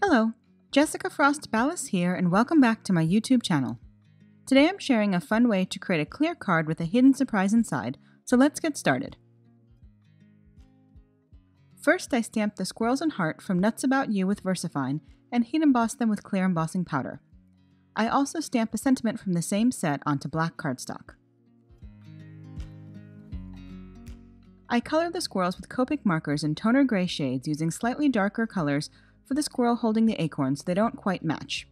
Hello, Jessica Frost Ballas here, and welcome back to my YouTube channel. Today I'm sharing a fun way to create a clear card with a hidden surprise inside, so let's get started. First, I stamped the squirrels and heart from Nuts About You with VersaFine and heat embossed them with clear embossing powder. I also stamped a sentiment from the same set onto black cardstock. I colored the squirrels with Copic markers in toner gray shades using slightly darker colors for the squirrel holding the acorn so they don't quite match.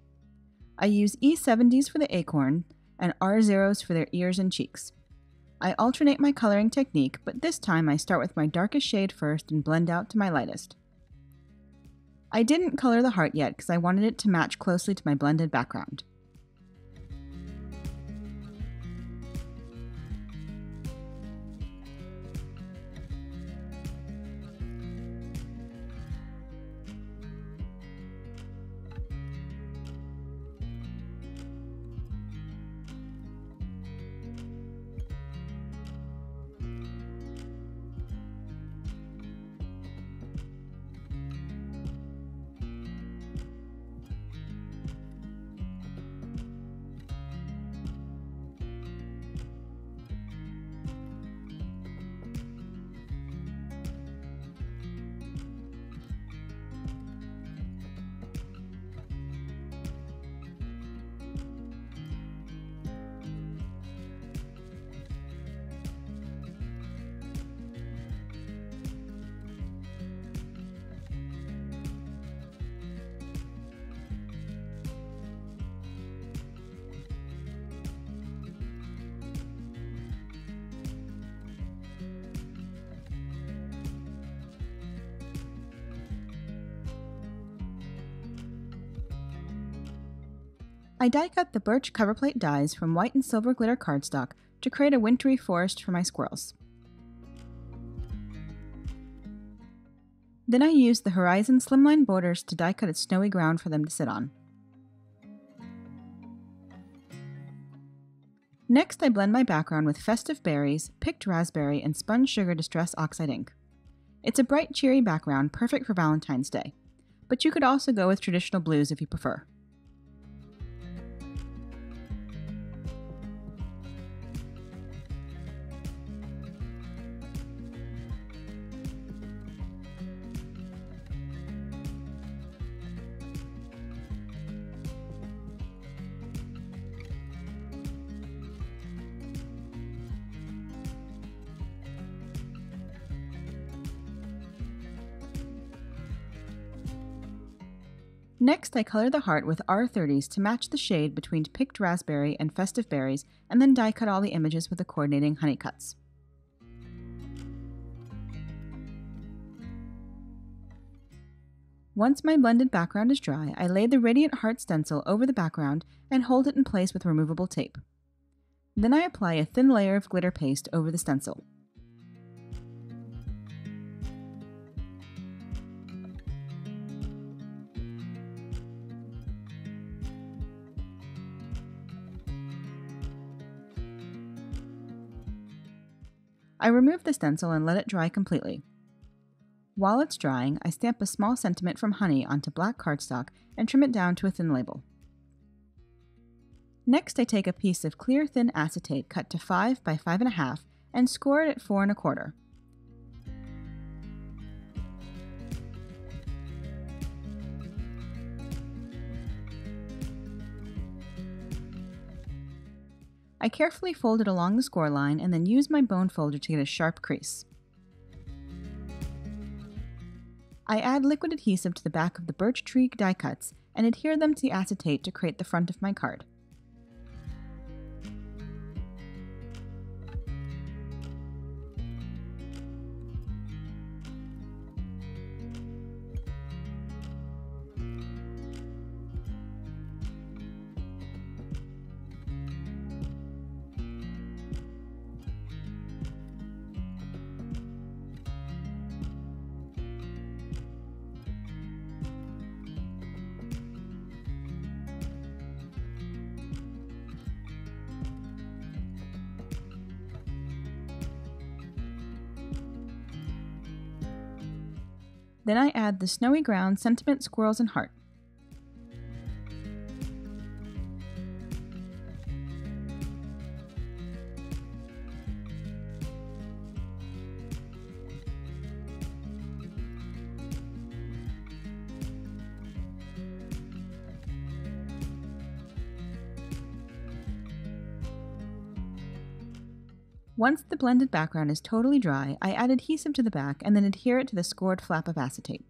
I use E70s for the acorn and R0s for their ears and cheeks. I alternate my coloring technique, but this time I start with my darkest shade first and blend out to my lightest. I didn't color the heart yet because I wanted it to match closely to my blended background. I die cut the birch coverplate dies from white and silver glitter cardstock to create a wintry forest for my squirrels. Then I used the Horizon slimline borders to die cut a snowy ground for them to sit on. Next, I blend my background with Festive Berries, Picked Raspberry, and Spun Sugar Distress Oxide ink. It's a bright, cheery background, perfect for Valentine's Day, but you could also go with traditional blues if you prefer. Next, I color the heart with R30s to match the shade between Picked Raspberry and Festive Berries, and then die cut all the images with the coordinating honey cuts. Once my blended background is dry, I lay the Radiant Heart stencil over the background and hold it in place with removable tape. Then I apply a thin layer of glitter paste over the stencil. I remove the stencil and let it dry completely. While it's drying, I stamp a small sentiment from honey onto black cardstock and trim it down to a thin label. Next, I take a piece of clear thin acetate cut to 5 by 5.5 and score it at 4 1/4. I carefully fold it along the score line and then use my bone folder to get a sharp crease. I add liquid adhesive to the back of the birch tree die cuts and adhere them to the acetate to create the front of my card. Then I add the snowy ground, sentiment, squirrels, and heart. Once the blended background is totally dry, I add adhesive to the back and then adhere it to the scored flap of acetate.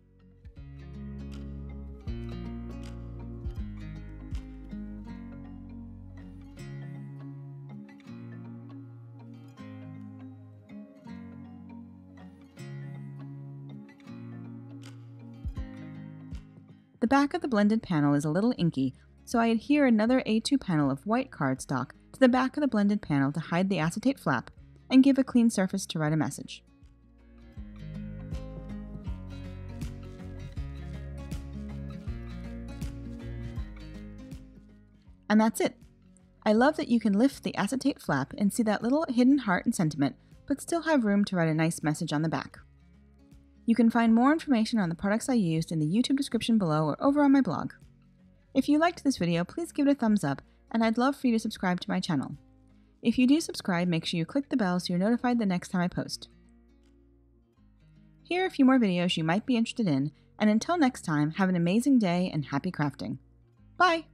The back of the blended panel is a little inky, so I adhere another A2 panel of white cardstock to the back of the blended panel to hide the acetate flap and give a clean surface to write a message. And that's it! I love that you can lift the acetate flap and see that little hidden heart and sentiment, but still have room to write a nice message on the back. You can find more information on the products I used in the YouTube description below or over on my blog. If you liked this video, please give it a thumbs up, and I'd love for you to subscribe to my channel. If you do subscribe, make sure you click the bell so you're notified the next time I post. Here are a few more videos you might be interested in, and until next time, have an amazing day and happy crafting. Bye!